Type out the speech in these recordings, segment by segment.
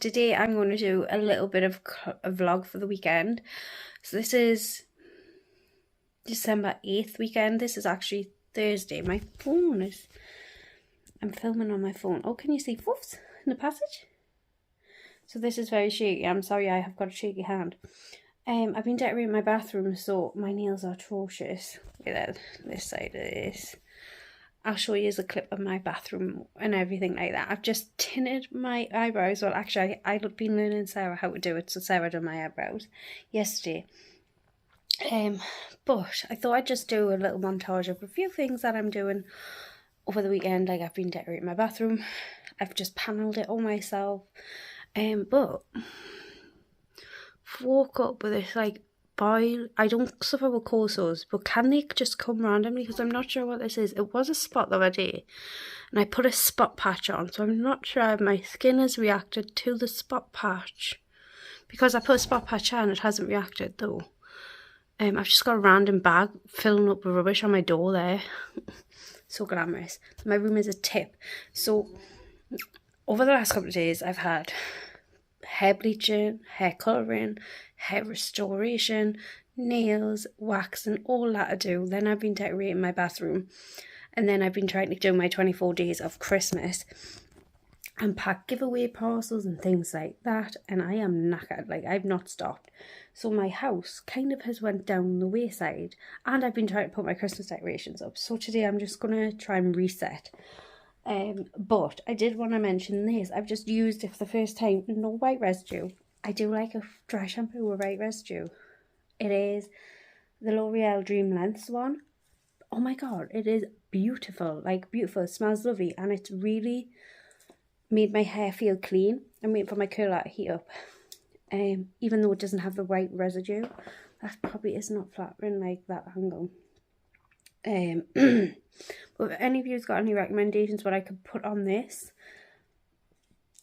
today I'm going to do a little bit of a vlog for the weekend. So this is December 8th weekend. This is actually Thursday. My phone is... I'm filming on my phone. Oh, can you see foofs in the passage? So this is very shaky. I'm sorry, I have got a shaky hand. I've been decorating my bathroom, so my nails are atrocious. Look at this side of this. I'll show you a clip of my bathroom and everything like that. I've just tinted my eyebrows. Well, actually, I've been learning Sarah how to do it, so Sarah did my eyebrows yesterday. But I thought I'd just do a little montage of a few things that I'm doing over the weekend. Like, I've been decorating my bathroom. I've just panelled it all myself. But woke up with this, like, boil. I don't suffer with cold sores, but can they just come randomly? Because I'm not sure what this is. It was a spot the other day, and I put a spot patch on, so I'm not sure if my skin has reacted to the spot patch. Because I put a spot patch on, it hasn't reacted though. I've just got a random bag filling up with rubbish on my door there. So glamorous. My room is a tip. So over the last couple of days, I've had hair bleaching, hair colouring, hair restoration, nails, waxing, all that to do. Then I've been decorating my bathroom, and then I've been trying to do my 24 days of Christmas and pack giveaway parcels and things like that, and I am knackered. Like, I've not stopped. So my house kind of has went down the wayside, and I've been trying to put my Christmas decorations up. So today I'm just gonna try and reset. But I did want to mention this. I've just used it for the first time. No white residue. I do like a dry shampoo with white residue. It is the L'Oreal Dream Lengths one. Oh my god, it is beautiful. Like, beautiful. It smells lovely, and it's really made my hair feel clean. I'm waiting for my curler to heat up. Even though it doesn't have the white residue. That probably is not flattering like that angle. But if any of you's got any recommendations what I could put on this,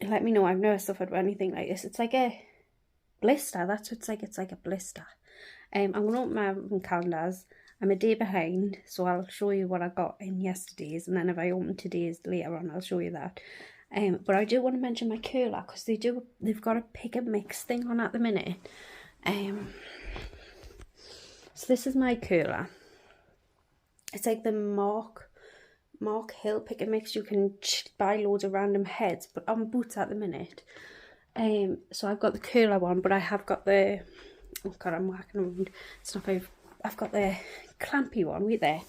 let me know. I've never suffered with anything like this. It's like a blister. That's what it's like. It's like a blister. I'm going to open my calendars. I'm a day behind, so I'll show you what I got in yesterday's, and then if I open today's later on, I'll show you that. But I do want to mention my curler, because they've got a pick and mix thing on at the minute. So this is my curler. It's like the Mark Hill pick and mix. You can buy loads of random heads, but on Boots at the minute. So I've got the curler one, but I have got the, oh god, I'm whacking around. It's not very, I've got the clampy one. Wait there.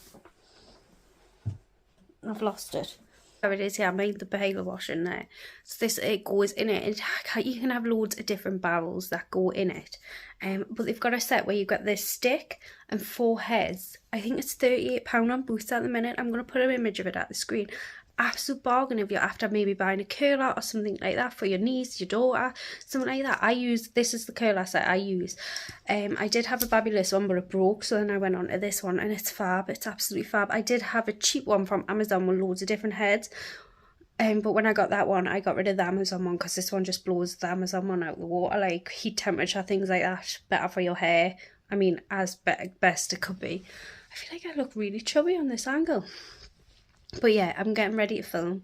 I've lost it. There it is. Yeah, I made the behaviour wash in there. So this, it goes in it. You can have loads of different barrels that go in it. But they've got a set where you've got this stick and 4 heads. I think it's £38 on Boots at the minute. I'm going to put an image of it at the screen. Absolute bargain if you're after maybe buying a curler or something like that for your niece, your daughter, something like that. This is the curler set I use. I did have a Babyless one, but it broke, so then I went on to this one, and it's fab. It's absolutely fab. I did have a cheap one from Amazon with loads of different heads, but when I got that one, I got rid of the Amazon one, because this one just blows the Amazon one out of the water, like heat temperature, things like that. Better for your hair. I mean, as best it could be. I feel like I look really chubby on this angle. But yeah, I'm getting ready to film,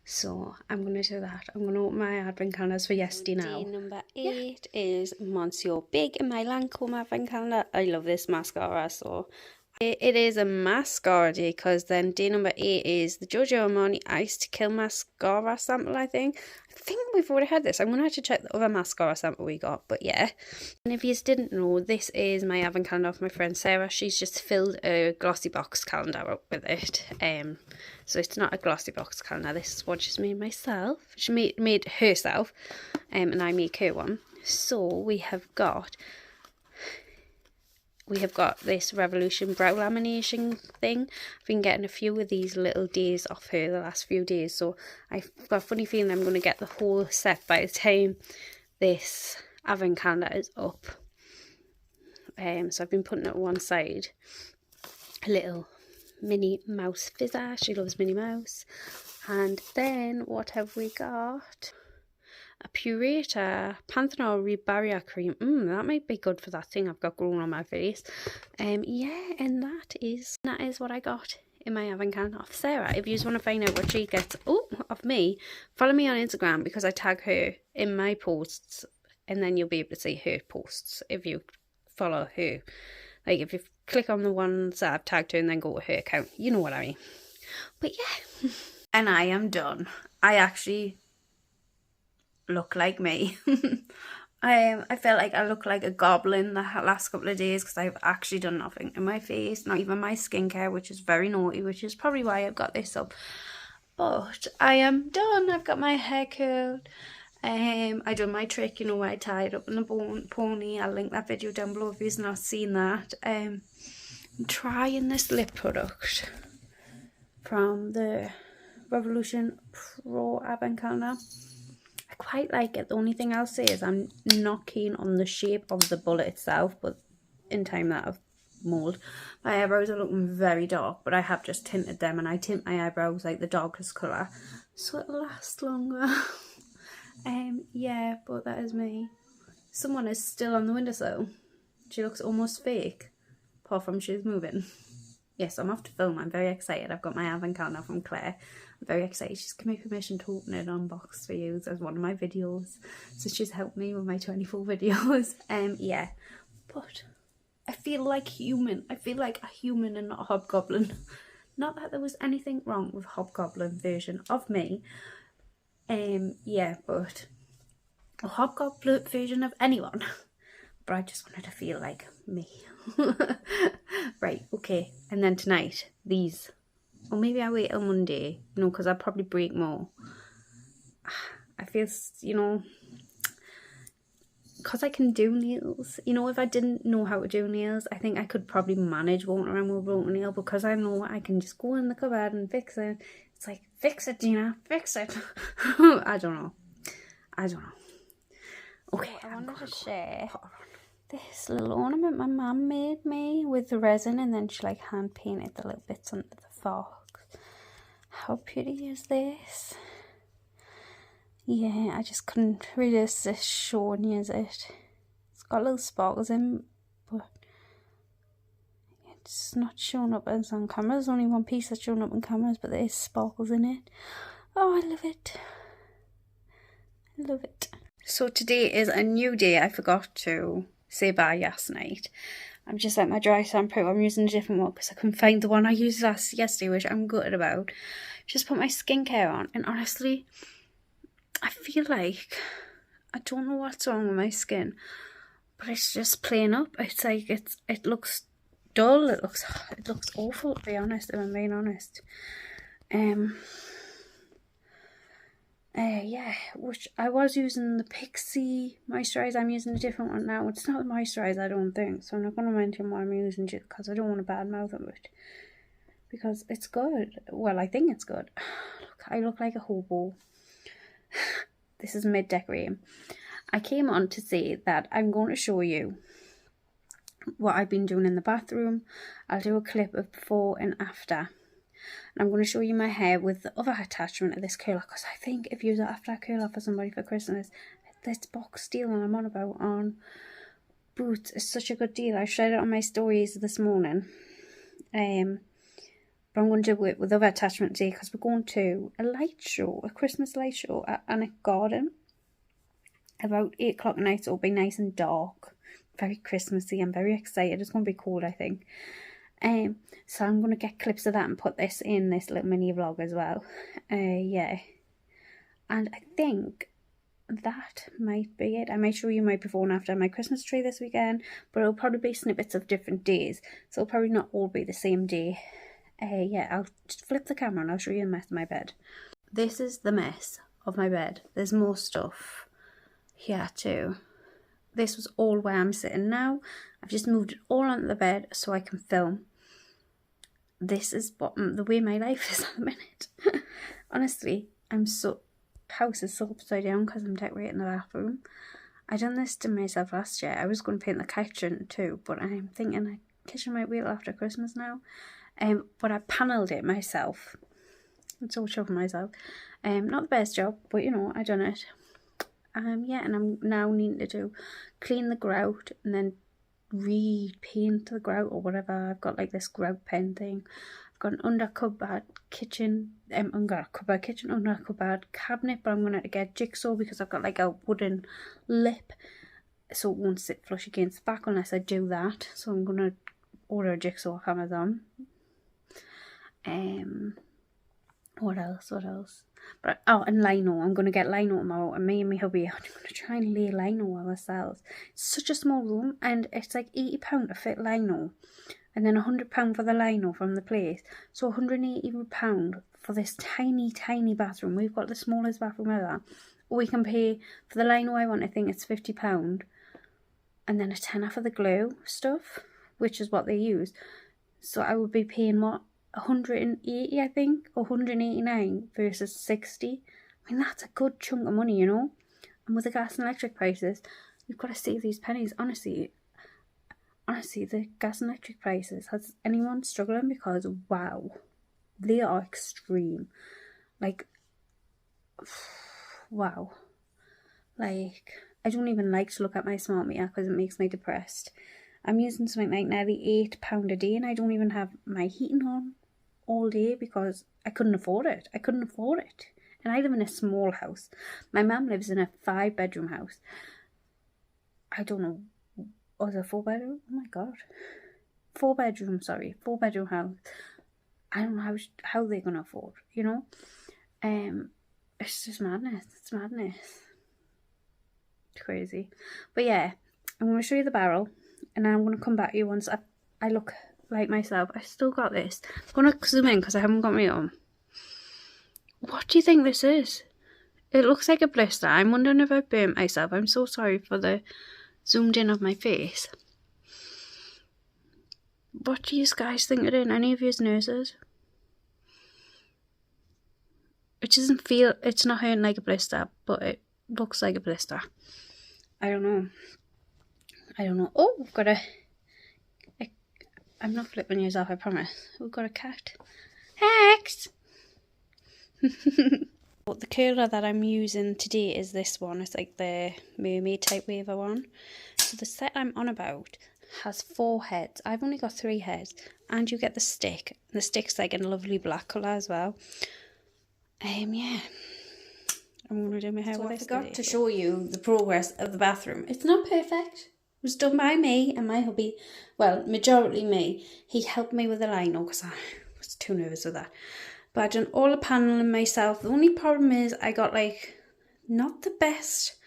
so I'm going to do that. I'm going to open my advent calendars for yesterday now. Day number 8 is Monsieur Big in my Lancome advent calendar. I love this mascara, so it is a mascara day, because then day number 8 is the Giorgio Armani Ice to Kill mascara sample, I think we've already had this. I'm going to have to check the other mascara sample we got, but yeah. And if you didn't know, this is my advent calendar of my friend Sarah. She's just filled a glossy box calendar up with it. So it's not a glossy box calendar. This is what she's made myself. She made herself, and I make her one. So we have got this Revolution brow lamination thing. I've been getting a few of these little days off her the last few days, so I've got a funny feeling I'm going to get the whole set by the time this advent calendar is up. So I've been putting it on one side. A little Minnie Mouse fizzer. She loves Minnie Mouse. And then what have we got? A Purita Panthenol Barrier Cream. That might be good for that thing I've got growing on my face. Yeah, and that is what I got in my advent calendar off Sarah. If you just want to find out what she gets, oh, of me, follow me on Instagram because I tag her in my posts, and then you'll be able to see her posts if you follow her. Like if you click on the ones that I've tagged her and then go to her account, you know what I mean. But yeah, and I am done. I actually look like me. I felt like I looked like a goblin the last couple of days because I've actually done nothing in my face, not even my skincare, which is very naughty, which is probably why I've got this up. But I am done. I've got my hair curled. I done my trick, you know, where I tied up in the pony. I'll link that video down below if you've not seen that. I'm trying this lip product from the Revolution Pro Advent Calendar. I quite like it. The only thing I'll say is I'm not keen on the shape of the bullet itself, but in time that I've mould. My eyebrows are looking very dark, but I have just tinted them, and I tint my eyebrows like the darkest colour so it'll last longer. Yeah, but that is me. Someone is still on the windowsill. She looks almost fake, apart from she's moving. Yes, I'm off to film. I'm very excited. I've got my advent calendar from Claire. I'm very excited. She's given me permission to open it unboxed for you as one of my videos. So she's helped me with my 24 videos. Yeah, but I feel like human. I feel like a human and not a hobgoblin. Not that there was anything wrong with hobgoblin version of me. Yeah, but a hobgoblin version of anyone. But I just wanted to feel like me. Right, okay. And then tonight, these. Or maybe I wait till Monday, you know, because I'll probably break more. I feel, you know, because I can do nails. You know, if I didn't know how to do nails, I think I could probably manage walking around with a broken nail, because I know I can just go in the cupboard and fix it. It's like, fix it, Gina, fix it. I don't know. Okay, I wanted to share this little ornament my mum made me with the resin, and then she like hand painted the little bits under the fox. How pretty is this? Yeah, I just couldn't resist this showing you it. It's got little sparkles in, but it's not showing up as on camera. There's only one piece that's showing up on cameras, but there is sparkles in it. Oh, I love it. I love it. So today is a new day. I forgot to say bye last night. I'm just at my dry shampoo. I'm using a different one because I couldn't find the one I used yesterday, which I'm gutted about. Just put my skincare on, and honestly, I feel like I don't know what's wrong with my skin, but it's just playing up. It's like it looks dull. It looks awful, to be honest. If I'm being honest. Yeah, which I was using the Pixie moisturiser. I'm using a different one now. It's not the moisturiser, I don't think, so I'm not going to mention what I'm using just because I don't want to badmouth it, because it's good. Well, I think it's good. Look, I look like a hobo. This is mid-decorating. I came on to say that I'm going to show you what I've been doing in the bathroom. I'll do a clip of before and after. And I'm going to show you my hair with the other attachment of this curler, because I think if you after a curler for somebody for Christmas, this box deal and I'm on about on Boots is such a good deal. I shared it on my stories this morning. But I'm going to do it with other attachment today because we're going to a light show, a Christmas light show at Annick Garden. About 8 o'clock at night, so it'll be nice and dark. Very Christmassy. I'm very excited. It's going to be cold, I think. So I'm going to get clips of that and put this in this little mini vlog as well. Yeah. And I think that might be it. I might show you my before and after my Christmas tree this weekend, but it'll probably be snippets of different days. So it'll probably not all be the same day. Yeah, I'll just flip the camera and I'll show you the mess of my bed. This is the mess of my bed. There's more stuff here too. This was all where I'm sitting now. I've just moved it all onto the bed so I can film. This is the way my life is at the minute. Honestly, house is so upside down because I'm decorating the bathroom. I done this to myself last year. I was going to paint the kitchen too, but I'm thinking the kitchen might wait after Christmas now. But I panelled it myself. I'm so chuffed with myself. Not the best job, but you know, I done it. Yeah, and I'm now needing to clean the grout and then repaint the grout or whatever. I've got like this grout pen thing. I've got an under cupboard kitchen, under cupboard cabinet, but I'm gonna get jigsaw because I've got like a wooden lip, so it won't sit flush against the back unless I do that. So I'm gonna order a jigsaw off Amazon. What else? But oh, and lino. I'm gonna get lino tomorrow, and me and my hubby are gonna try and lay lino ourselves. It's such a small room, and it's like £80 to fit lino, and then £100 for the lino from the place. So £180 for this tiny bathroom. We've got the smallest bathroom ever. We can pay for the lino. I think it's £50, and then a tenner for the glue stuff, which is what they use. So I would be paying what? 180, I think, or 189 versus 60. I mean, that's a good chunk of money, you know. And with the gas and electric prices, we've got to save these pennies. Honestly, the gas and electric prices, has anyone struggling? Because wow, they are extreme. Like, wow. Like, I don't even like to look at my smart meter because it makes me depressed. I'm using something like nearly £8 a day, and I don't even have my heating on all day because I couldn't afford it. And I live in a small house. My mum lives in a 5-bedroom house. I don't know. Was it a 4-bedroom? Oh my god. 4-bedroom, sorry. 4-bedroom house. I don't know how they're going to afford, you know? It's just madness. It's madness. It's crazy. But yeah, I'm going to show you the barrel, and then I'm going to come back to you once I look like myself. I still got this. I'm going to zoom in because I haven't got my on. What do you think this is? It looks like a blister. I'm wondering if I burnt myself. I'm so sorry for the zoomed in of my face. What do you guys think it is? Any of you nurses? It doesn't feel, it's not hurting like a blister, but it looks like a blister. I don't know. Oh, we've got I'm not flipping yours off, I promise. We've got a cat. Hex! But the curler that I'm using today is this one. It's like the mermaid type waver one. So the set I'm on about has 4 heads. I've only got 3 heads. And you get the stick. The stick's like in a lovely black colour as well. Yeah. I'm going to do my hair with this. I forgot to show you the progress of the bathroom. It's not perfect. It was done by me and my hubby. Well, majority me. He helped me with the lino because I was too nervous with that. But I've done all the paneling myself. The only problem is I got like not the best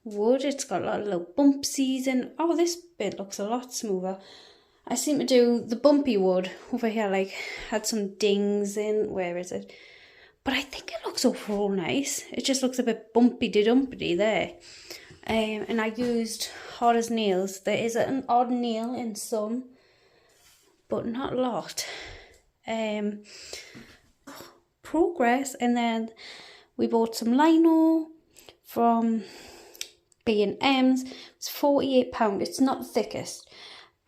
wood. It's got a lot of little bumpsies and oh, this bit looks a lot smoother. I seem to do the bumpy wood over here, like had some dings in. Where is it? But I think it looks overall nice. It just looks a bit bumpy-dumpy there. And I used hard as nails. There is an odd nail in some, but not a lot. Progress. And then we bought some lino from B&M's. It's £48. It's not the thickest.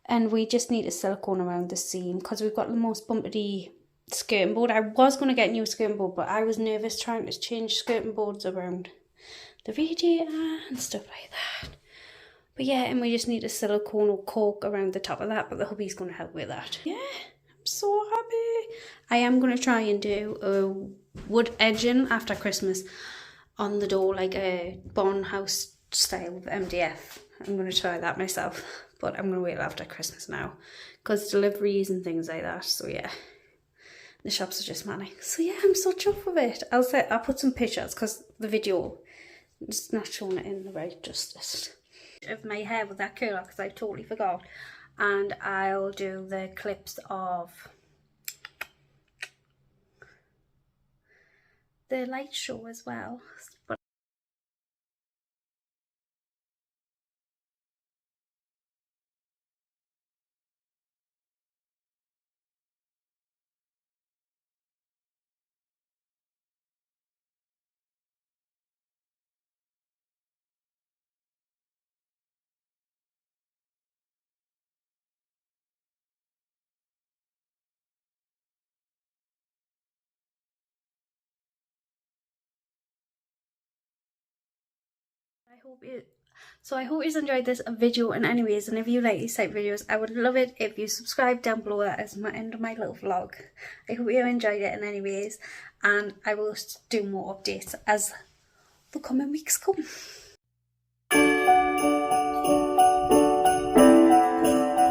And we just need a silicone around the seam because we've got the most bumpy skirting board. I was going to get a new skirting board, but I was nervous trying to change skirting boards around the radiator and stuff like that. But yeah, and we just need a silicone or cork around the top of that, but the hubby's going to help with that. Yeah, I'm so happy. I am going to try and do a wood edging after Christmas on the door, like a barn house style with MDF. I'm going to try that myself, but I'm going to wait after Christmas now because deliveries and things like that. So yeah, the shops are just manic. So yeah, I'm so chuffed with it. I'll put some pictures because the video is not showing it in the right justice of my hair with that curler because I totally forgot. And I'll do the clips of the light show as well. But I hope So I hope you enjoyed this video in any ways, and if you like these type of videos, I would love it if you subscribe down below as my end of my little vlog. I hope you enjoyed it in any ways, and I will do more updates as the coming weeks come.